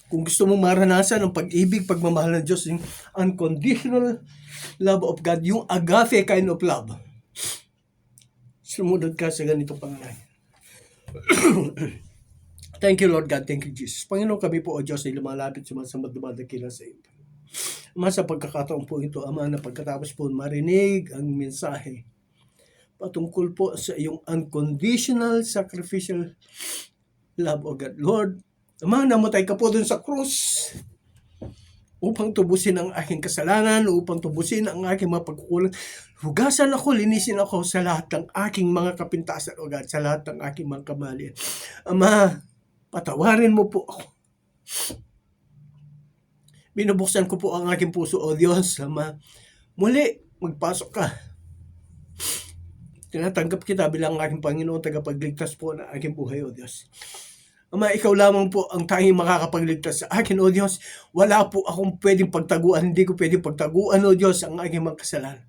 kung gusto mong maranasan ang pag-ibig, pagmamahal ng Diyos, yung unconditional love of God, yung agape kind of love, sumunod ka sa ganitong pangalan. Thank you, Lord God. Thank you, Jesus. Panginoon, kami po, O Diyos, ay lumalapit, sumasamad, dumadakila sa iyo. Ama, sa pagkakataon po ito, Ama, na pagkatapos po marinig ang mensahe patungkol po sa iyong unconditional sacrificial love, O God. Lord, Ama, namatay ka po dun sa krus upang tubusin ang aking kasalanan, upang tubusin ang aking mga pagkukulang. Hugasan ako, linisin ako sa lahat ng aking mga kapintasan, O God, sa lahat ng aking mga kamalian. Ama, patawarin mo po ako. Binubuksan ko po ang aking puso, O Diyos, Ama. Muli, magpasok ka. Tinatanggap kita bilang aking Panginoon, tagapagligtas po ng aking buhay, O Diyos. Ama, ikaw lamang po ang tanging makakapagligtas sa akin, O Diyos. Wala po akong pwedeng pagtaguan, hindi ko pwedeng pagtaguan, O Diyos, ang aking mga kasalanan.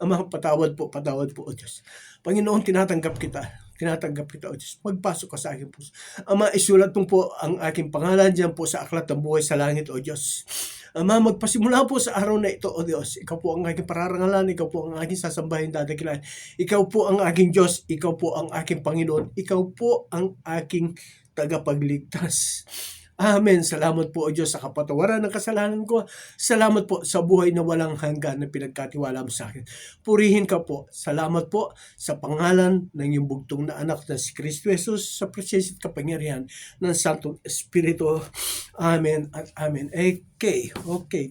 Ama, patawad po, O Diyos. Panginoon, tinatanggap kita, O Diyos. Magpasok ka sa aking puso. Ama, isulat mo po ang aking pangalan dyan po sa aklat ng buhay sa langit, O Diyos. Ama, magpasimula po sa araw na ito, O Diyos. Ikaw po ang aking pararangalan, Ikaw po ang aking sasambahin, dadakilain. Ikaw po ang aking Diyos, Ikaw po ang aking Panginoon, Ikaw po ang aking tagapagligtas. Amen. Salamat po, O Diyos, sa kapatawaran ng kasalanan ko. Salamat po sa buhay na walang hanggan na pinagkatiwala mo sa akin. Purihin ka po. Salamat po sa pangalan ng iyong bugtong na anak na si Kristo Jesus, sa presensya at kapangyarihan ng Santong Espiritu. Amen at amen. Okay.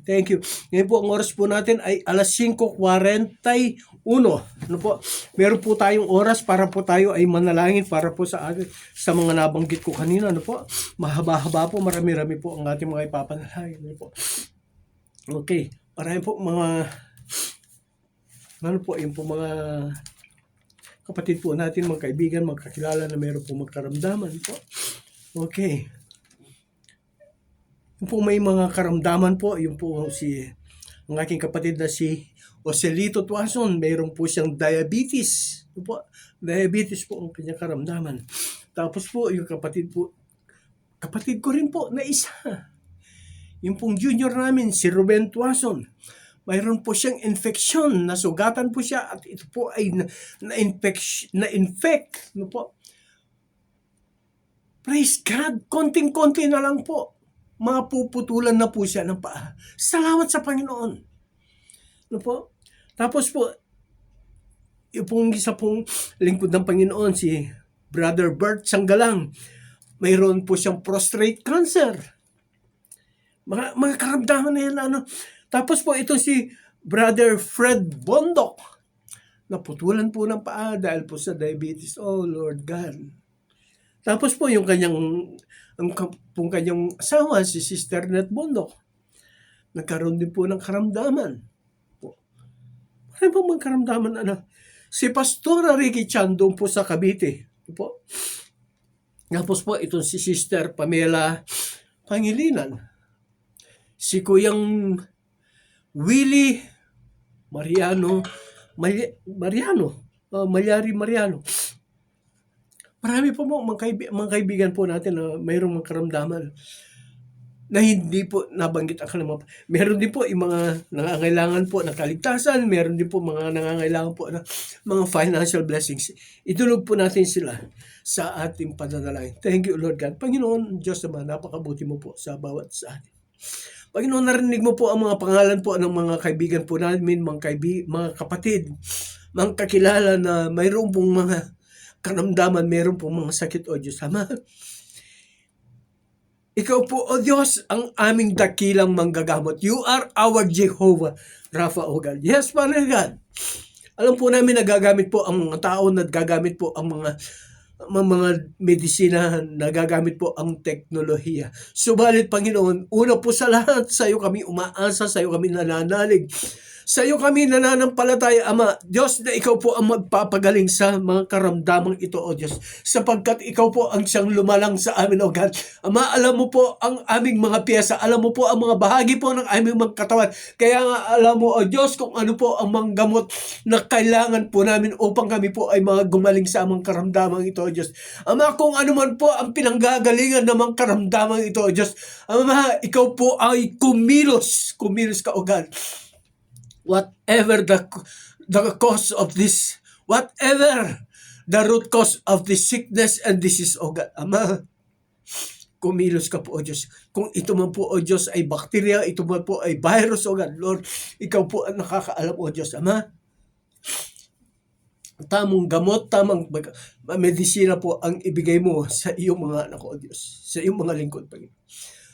Thank you. Ngayon po, ang oras po natin ay 5:41. Ano po? Meron po tayong oras para po tayo ay manalangin para po sa mga nabanggit ko kanina. Ano po? Mahaba-haba po. Marami-rami po ang ating mga ipapanalangin. Ano po? Okay. Marami po mga yung po mga kapatid po natin, mga kaibigan, mga kakilala na meron po magkaramdaman po. Okay. Yung po may mga karamdaman po, yung po ang aking kapatid na si Joselito Tuason, mayroon po siyang diabetes. Ano po? Diabetes po ang kanyang karamdaman. Tapos po, yung kapatid ko rin po na isa. Yung pong junior namin, si Ruben Tuason. Mayroon po siyang infection, nasugatan po siya at ito po ay na-infect. Ano po? Praise God, konting-konti na lang po. Mapuputulan na po siya ng paa. Salamat sa Panginoon. Ano po? Tapos po, yung pong isa pong lingkod ng Panginoon, si Brother Bert Sanggalang, mayroon po siyang prostate cancer. Mga karamdaman na yan. Tapos po ito si Brother Fred Bondok, naputulan po ng paa dahil po sa diabetes. Oh Lord God. Tapos po yung kanyang asawa, si Sister Net Bondok, nagkaroon din po ng karamdaman. Ano ba mga karamdaman? Si Pastora Ricky Chan doon po sa Cavite. Po. Tapos po itong si Sister Pamela Pangilinan. Si Kuyang Willie Mariano. Marami po mga kaibigan po natin na mayroong mga karamdaman na hindi po nabanggit ang kanilang. Meron din po yung mga nangangailangan po ng kaligtasan, meron din po mga nangangailangan po ng mga financial blessings. Itulog po natin sila sa ating pananalangin. Thank you, Lord God. Panginoon, Diyos naman, napakabuti mo po sa bawat sa atin. Panginoon, narinig mo po ang mga pangalan po ng mga kaibigan po namin, mga kapatid, mga kakilala na mayroong pong mga karamdaman, mayroong pong mga sakit, O Diyos Ama. Ikaw po, O Diyos, ang aming dakilang manggagamot. You are our Jehovah Rapha, O God. Yes, Father God. Alam po namin nagagamit po ang mga tao, nagagamit po ang mga medisina, nagagamit po ang teknolohiya. Subalit, Panginoon, una po sa lahat, sa iyo kami umaasa, sa iyo kami nananalig. Sa iyo kami nananampalataya, Ama, Diyos, na ikaw po ang magpapagaling sa mga karamdamang ito, O Diyos, sapagkat ikaw po ang siyang lumalang sa amin, O God. Ama, alam mo po ang aming mga piyesa, alam mo po ang mga bahagi po ng aming mga katawan, kaya nga alam mo, O Diyos, kung ano po ang mga gamot na kailangan po namin upang kami po ay mga gumaling sa amang karamdamang ito, O Diyos. Ama, kung ano man po ang pinanggagalingan ng mga karamdamang ito, O Diyos, Ama, ikaw po ay kumilos ka, O God. Whatever the cause of this, whatever the root cause of this sickness and disease, O God, Ama, kumilos ka po, O Diyos. Kung ito man po, O Diyos, ay bakterya, ito man po ay virus, O God, Lord, ikaw po ang nakakaalam, O Diyos, Ama. Tamang gamot, tamang medisina po ang ibigay mo sa iyong mga anak, O Diyos, sa iyong mga lingkod, Panginoon.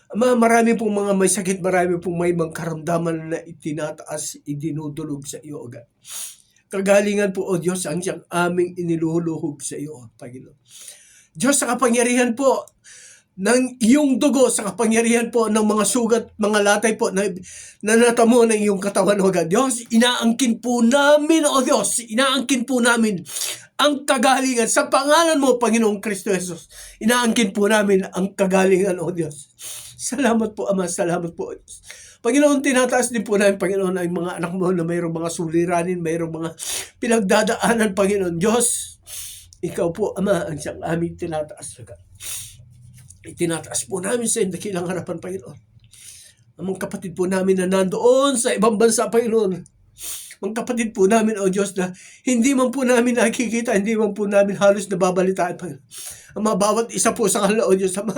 Ama, marami pong mga may sakit, marami pong may mga karamdaman na itinataas, idinudulog sa iyo, O God. Kagalingan po, O Diyos, ang siyang aming iniluluhog sa iyo, Panginoon. Diyos, sa kapangyarihan po ng iyong dugo, sa kapangyarihan po ng mga sugat, mga latay po na natamo ng iyong katawan, O God. Diyos, inaangkin po namin, O Diyos, inaangkin po namin ang kagalingan sa pangalan mo, Panginoong Kristo Jesus. Inaangkin po namin ang kagalingan, O Diyos. Salamat po, Ama. Salamat po, Diyos. Panginoon, tinataas din po namin, Panginoon, ay mga anak mo na mayroong mga suliranin, mayroong mga pinagdadaanan, Panginoon. Diyos, ikaw po, Ama, ang siyang aming tinataas. Itinataas po namin sa dakilang harapan, Panginoon. Ang mga kapatid po namin na nandoon sa ibang bansa, Panginoon. Mga kapatid po namin, O Diyos, na hindi man po namin nakikita, hindi man po namin halos nababalitaan, Panginoon. Ang mga bawat isa po sa kanila, O Diyos, Ama,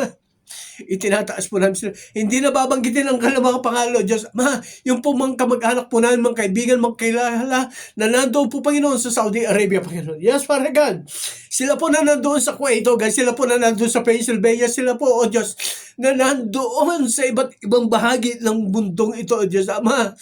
itinataas po namin sila. Hindi na babanggitin ang kanilang mga pangalan, Diyos. Yung po mga kamag-anak po namin, mga kaibigan, mga kilala, na nandoon po, Panginoon, sa Saudi Arabia, Panginoon. Yes, Father God. Sila po na nandoon sa Kuwait, O God. Sila po na nandoon sa Pennsylvania. Sila po, O Diyos, na nandoon sa iba't ibang bahagi ng mundong ito, O Diyos. Ama,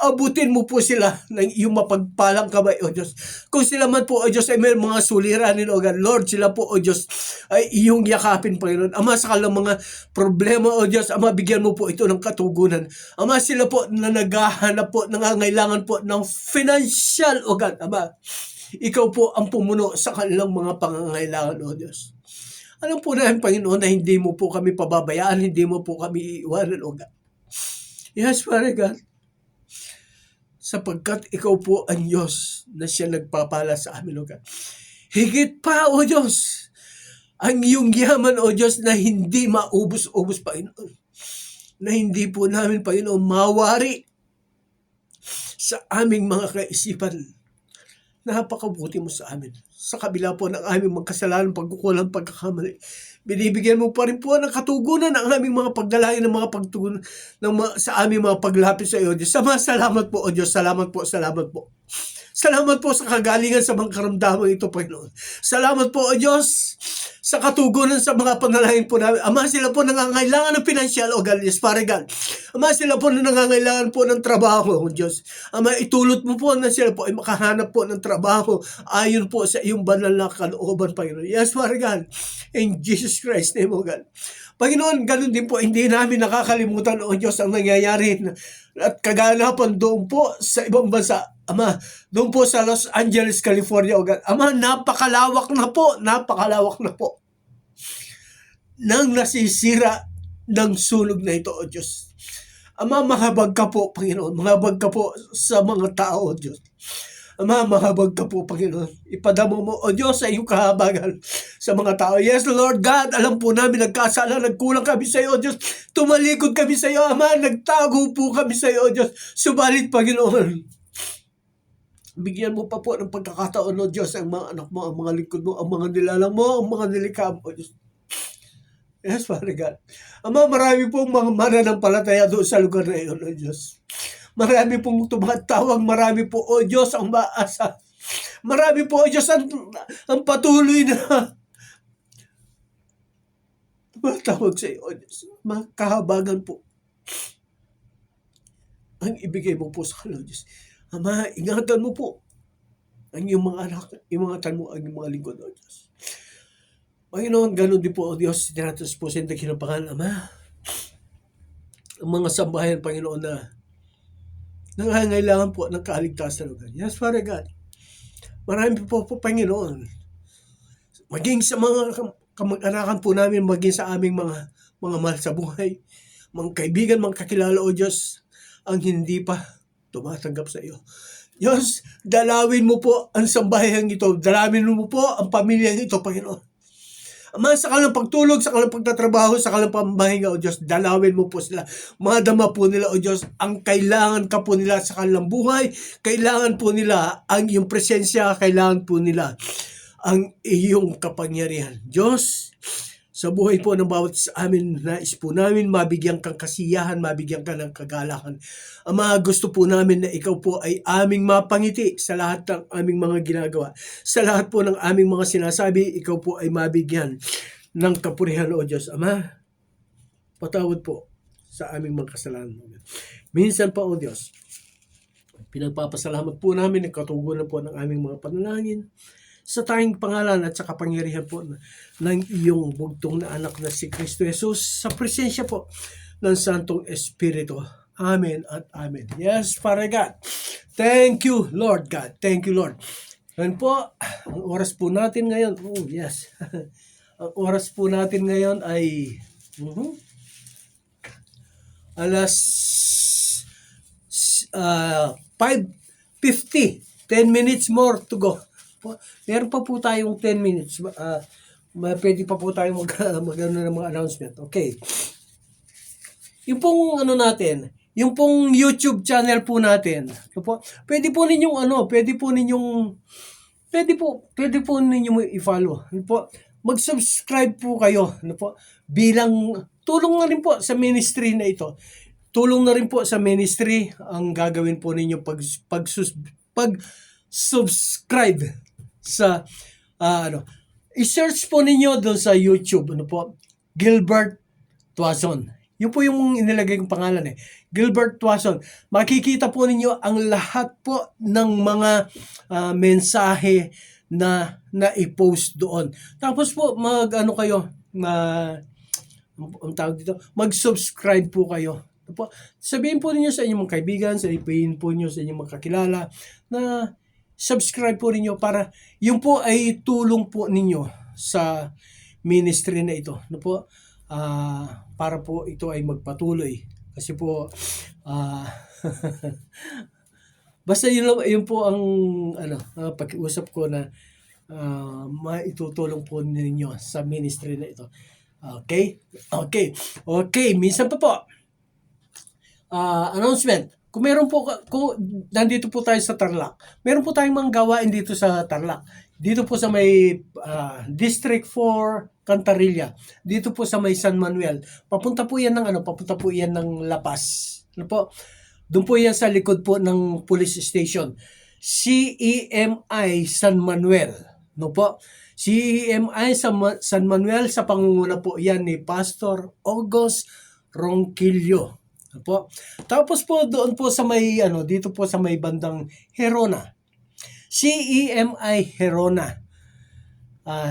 abutin mo po sila ng iyong mapagpalang kamay, O Diyos. Kung sila man po, O Diyos, ay may mga suliranin, O God. Lord, sila po, O Diyos, ay iyong yakapin, Panginoon. Ama, sa kanilang mga problema, O Diyos, Ama, bigyan mo po ito ng katugunan. Ama, sila po na naghahanap po, nangangailangan po ng financial, O God, Ama. Ikaw po ang pumuno sa kanilang mga pangangailangan, O Diyos. Alam po namin, Panginoon, na hindi mo po kami pababayaan, hindi mo po kami iiwanan, O God. Yes, Father God. sapagkat ikaw po ang Diyos na siya nagpapala sa amin, O God. Higit pa, O Diyos, ang iyong yaman, O Diyos, na hindi maubos-ubos, Panginoon. Na hindi po namin, Panginoon, mawari sa aming mga kaisipan. Napakabuti mo sa amin. Sa kabila po ng aming magkasalanan, pagkukulang, pagkakamali, binibigyan mo pa rin po ng katugunan ng aming mga pagdalangin, ng mga pagtugon sa aming mga paglapit sa iyo, Diyos. Salamat po, O Diyos. Salamat po, salamat po. Salamat po sa kagalingan sa mga karamdaman ito, Panginoon. Salamat po, O Diyos, sa katugunan sa mga panalangin po namin. Ama, sila po nangangailangan ng financial, O God, yes, Father God. Ama, sila po nangangailangan po ng trabaho, O Diyos. Ama, itulot mo po na sila po ay makahanap po ng trabaho ayon po sa iyong banal na kalooban, Panginoon. Yes, Father God. In Jesus Christ's name, O God. Panginoon, ganun din po, hindi namin nakakalimutan, O Diyos, ang nangyayari at kaganapan doon po sa ibang bansa. Ama, doon po sa Los Angeles, California, O God. Ama, napakalawak na po nang nasisira ng sunog na ito, O Diyos. Ama, mahabag ka po, Panginoon. Mahabag ka po sa mga tao, O Diyos. Ama, mahabag ka po, Panginoon. Ipadama mo, O Diyos, sa iyong kahabagan sa mga tao. Yes, Lord God, alam po namin, nagkasala, nagkulang kami sa iyo, O Diyos. Tumalikod kami sa iyo, Ama. Nagtago po kami sa iyo, O Diyos. Subalit, Panginoon, bigyan mo pa po ng pagkakataon, O Diyos, ang mga anak mo, ang mga lingkod mo, ang mga nilalang mo, ang mga nilikha mo, O Diyos. Yes, Father God. Ama, marami pong mga mananampalataya doon sa lugar na iyon, O Diyos. Marami pong tumatawag, marami po, O Diyos, ang maasa. Marami po, O Diyos, ang patuloy na tumatawag sa iyo, O Diyos. Makahabagan po ang ibigay mo po sa kanila, O Diyos. Ama, ingatan mo po ang iyong mga anak, ingatan mo ang iyong mga lingkod, O Diyos. Panginoon, ganun din po, O Diyos, tinatas po sa inyo pangalan, Ama. Ang mga sambahayan, Panginoon, na nangangailangan po ng kaligtasan, O God. Yes, Father God. Marami po, Panginoon. Maging sa mga kamag-anakan po namin, maging sa aming mga mahal sa buhay, mga kaibigan, mga kakilala, O Diyos, ang hindi pa tumatanggap sa iyo. Diyos, dalawin mo po ang sambahayan ito. Dalawin mo po ang pamilyang ito, Panginoon. Ama, sa kanilang pagtulog, sa kanilang pagtatrabaho, sa kanilang pambahinga, O Diyos, dalawin mo po sila. Madama po nila, O Diyos, ang kailangan ka po nila sa kanilang buhay. Kailangan po nila ang iyong presensya. Kailangan po nila ang iyong kapangyarihan. Diyos, sa buhay po ng bawat sa amin, nais po namin mabigyan kang kasiyahan, mabigyan ka ng kagalakan. Ama, gusto po namin na ikaw po ay aming mapangiti sa lahat ng aming mga ginagawa. Sa lahat po ng aming mga sinasabi, ikaw po ay mabigyan ng kapurihan, O Diyos. Ama, patawad po sa aming mga kasalanan. Minsan pa, O Diyos, pinagpapasalamat po namin ang katugunan po ng aming mga panalangin sa tanging pangalan at sa kapangyarihan po ng iyong bugtong na anak na si Kristo Jesus, sa presensya po ng Santong Espiritu. Amen at Amen. Yes, Father God. Thank you, Lord God. Thank you, Lord. Ngayon po, ang oras po natin ngayon, oh yes, ang oras po natin ngayon ay alas 5:50. 10 minutes more to go. Meron pa po tayong 10 minutes. Pwede pa po tayong mag-ano ng mga announcement. Okay. Yung pong ano natin, yung pong YouTube channel po natin. Pwede po ninyong i-follow. Mag-subscribe po kayo. Bilang tulong na rin po sa ministry na ito. Tulong na rin po sa ministry ang gagawin po ninyo pag-subscribe sa i-search po ninyo doon sa YouTube, Gilbert Tuason. Yun po yung inilagay kong pangalan Gilbert Tuason. Makikita po ninyo ang lahat po ng mga mensahe na i-post doon. Tapos po mag-subscribe po kayo. Sabihin po ninyo sa inyong mga kaibigan, sabihin po ninyo sa inyong mga kakilala na subscribe po ninyo para yun po ay tulong po ninyo sa ministry na ito. Para po ito ay magpatuloy. Kasi po Basta yun po ang pakiusap ko na maitutulong po ninyo sa ministry na ito. Okay? Okay. Okay, minsan pa po. Announcement. Kung meron po, kung nandito po tayo sa Tarlac, meron po tayong mga gawain dito sa Tarlac. Dito po sa may District 4, Cantarilla. Dito po sa may San Manuel. Papunta po yan ng Lapas. Ano po? Doon po yan sa likod po ng police station. CEMI San Manuel. No po? CEMI San Manuel, sa pangunguna po yan ni Pastor August Ronquillo. Ano po? Tapos po doon po sa may dito po sa may bandang Herona. CEMI Herona.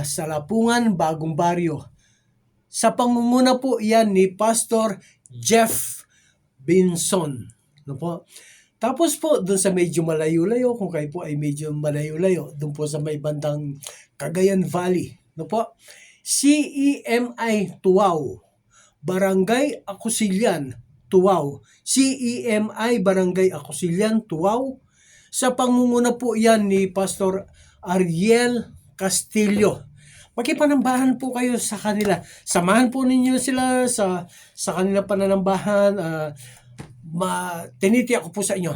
Sa Lapungan, Bagong Baryo. Sa pangunguna po yan ni Pastor Jeff Binson. No po? Tapos po, doon sa medyo malayo-layo, kung kayo po ay medyo malayo-layo, doon po sa may bandang Cagayan Valley. No po? CEMI Tuaw. Barangay Acusillan, Tuaw. CEMI Barangay Acusillan, Tuaw. Sa pangunguna po yan ni Pastor Ariel Castillo. Makipanambahan po kayo sa kanila. Samahan po ninyo sila sa kanila pananambahan. Tinitiyak ko po sa inyo,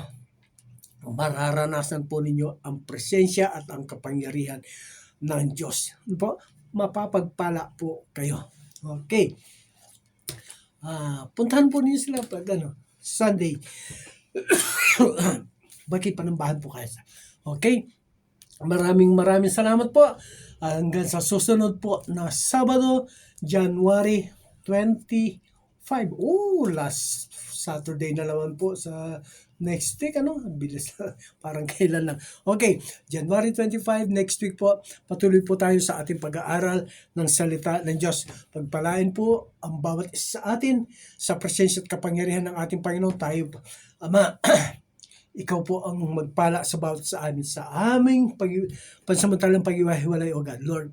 mararanasan po ninyo ang presensya at ang kapangyarihan ng Diyos. Po, mapapagpala po kayo. Okay. Puntahan po ninyo sila pag Sunday. Makipanambahan po kayo. Okay? Maraming salamat po. Hanggang sa susunod po na Sabado, January 25. Last Saturday na naman po sa next week. Bilis na. Parang kailan lang. Okay, January 25, next week po. Patuloy po tayo sa ating pag-aaral ng salita ng Diyos. Pagpalain po ang bawat isa sa atin sa presensya at kapangyarihan ng ating Panginoon. Tayo, Ama, ikaw po ang magpala sa bawat sa amin sa aming pansamantalang pag-iwahiwalay, O God. Lord,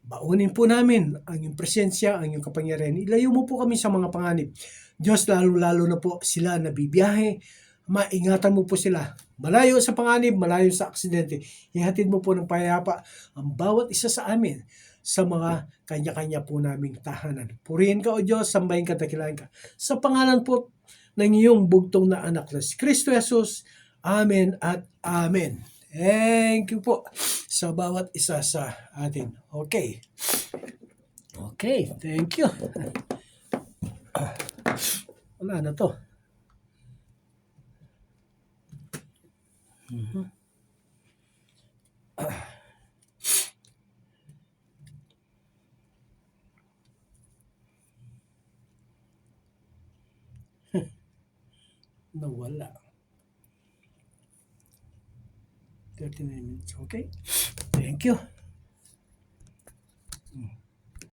baunin po namin ang iyong presensya, ang iyong kapangyarihan. Ilayo mo po kami sa mga panganib. Diyos, lalo na po sila na bibiyahe. Maingatan mo po sila. Malayo sa panganib, malayo sa aksidente. Ihatid mo po ng payapa ang bawat isa sa amin sa mga kanya-kanya po naming tahanan. Purihin ka, O Diyos, sambahin ka, dakilain ka. Sa pangalan po ng iyong bugtong na anak na si Kristo Jesus. Amen at amen. Thank you po sa bawat isa sa atin. Okay. Okay, thank you. Wala na to. Nawala. 39 minutes. Okay. Thank you.